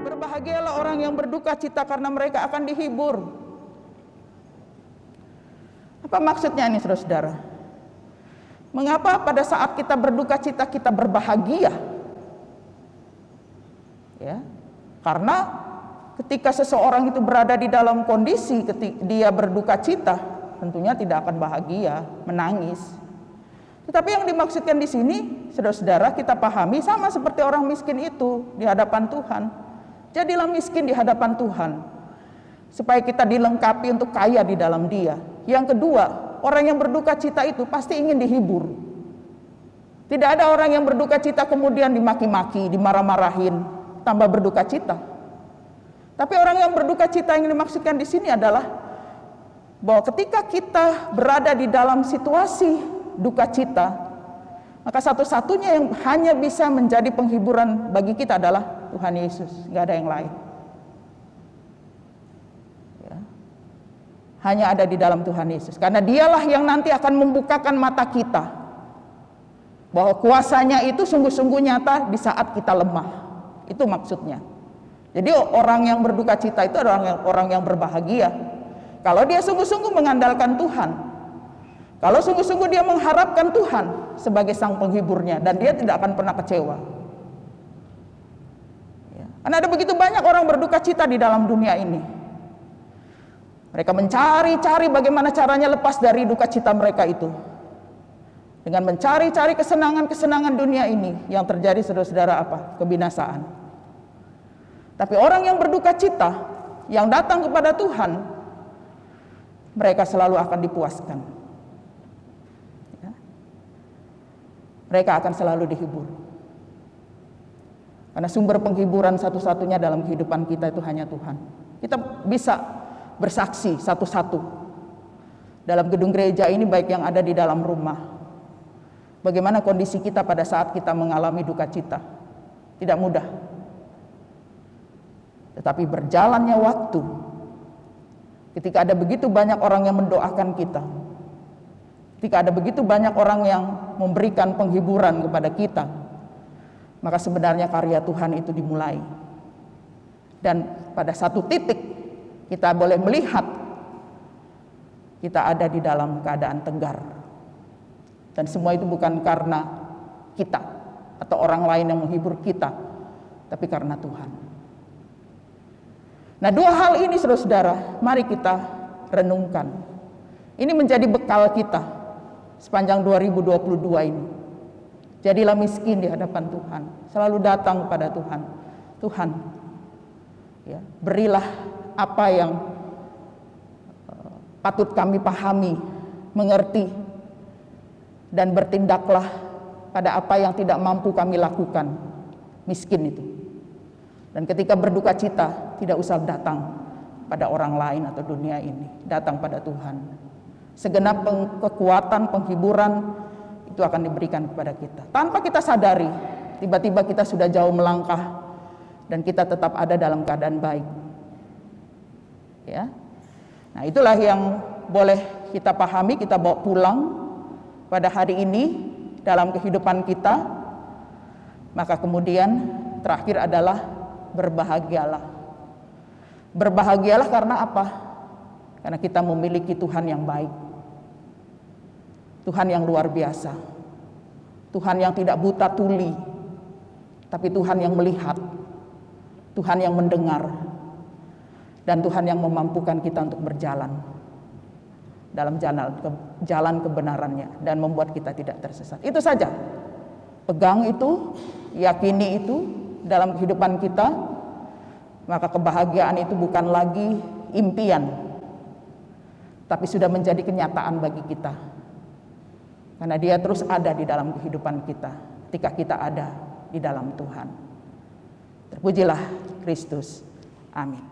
Berbahagialah orang yang berduka cita karena mereka akan dihibur. Apa maksudnya ini, saudara-saudara? Mengapa pada saat kita berduka cita kita berbahagia? Ya, karena ketika seseorang itu berada di dalam kondisi ketika dia berduka cita, tentunya tidak akan bahagia, menangis. Tetapi yang dimaksudkan di sini, saudara-saudara, kita pahami sama seperti orang miskin itu di hadapan Tuhan. Jadilah miskin di hadapan Tuhan, supaya kita dilengkapi untuk kaya di dalam Dia. Yang kedua, orang yang berduka cita itu pasti ingin dihibur. Tidak ada orang yang berduka cita kemudian dimaki-maki, dimarah-marahin, tambah berduka cita. Tapi orang yang berduka cita yang dimaksudkan di sini adalah bahwa ketika kita berada di dalam situasi duka cita, maka satu-satunya yang hanya bisa menjadi penghiburan bagi kita adalah Tuhan Yesus, nggak ada yang lain. Ya. Hanya ada di dalam Tuhan Yesus, karena Dialah yang nanti akan membukakan mata kita, bahwa kuasanya itu sungguh-sungguh nyata di saat kita lemah. Itu maksudnya. Jadi orang yang berduka cita itu adalah orang yang berbahagia. Kalau dia sungguh-sungguh mengandalkan Tuhan, kalau sungguh-sungguh dia mengharapkan Tuhan sebagai sang penghiburnya, dan dia tidak akan pernah kecewa. Ya. Karena ada begitu banyak orang berduka cita di dalam dunia ini. Mereka mencari-cari bagaimana caranya lepas dari duka cita mereka itu. Dengan mencari-cari kesenangan-kesenangan dunia ini, yang terjadi saudara-saudara apa? Kebinasaan. Tapi orang yang berduka cita, yang datang kepada Tuhan, mereka selalu akan dipuaskan. Ya. Mereka akan selalu dihibur. Karena sumber penghiburan satu-satunya dalam kehidupan kita itu hanya Tuhan. Kita bisa bersaksi satu-satu dalam gedung gereja ini, baik yang ada di dalam rumah, bagaimana kondisi kita pada saat kita mengalami duka cita. Tidak mudah. Tetapi berjalannya waktu, ketika ada begitu banyak orang yang mendoakan kita, ketika ada begitu banyak orang yang memberikan penghiburan kepada kita, maka sebenarnya karya Tuhan itu dimulai. Dan pada satu titik kita boleh melihat kita ada di dalam keadaan tegar. Dan semua itu bukan karena kita atau orang lain yang menghibur kita, tapi karena Tuhan. Nah, dua hal ini saudara-saudara, mari kita renungkan. Ini menjadi bekal kita sepanjang 2022 ini. Jadilah miskin di hadapan Tuhan, selalu datang kepada Tuhan. Tuhan, ya, berilah apa yang patut kami pahami, mengerti, dan bertindaklah pada apa yang tidak mampu kami lakukan. Miskin itu. Dan ketika berduka cita, tidak usah datang pada orang lain atau dunia ini, datang pada Tuhan. Segenap kekuatan, penghiburan itu akan diberikan kepada kita. Tanpa kita sadari, tiba-tiba kita sudah jauh melangkah dan kita tetap ada dalam keadaan baik. Ya. Nah, itulah yang boleh kita pahami, kita bawa pulang pada hari ini dalam kehidupan kita. Maka kemudian terakhir adalah berbahagialah. Berbahagialah karena apa? Karena kita memiliki Tuhan yang baik. Tuhan yang luar biasa. Tuhan yang tidak buta tuli, tapi Tuhan yang melihat. Tuhan yang mendengar. Dan Tuhan yang memampukan kita untuk berjalan dalam jalan kebenarannya dan membuat kita tidak tersesat. Itu saja. Pegang itu, yakini itu dalam kehidupan kita, maka kebahagiaan itu bukan lagi impian, tapi sudah menjadi kenyataan bagi kita. Karena Dia terus ada di dalam kehidupan kita ketika kita ada di dalam Tuhan. Terpujilah Kristus. Amin.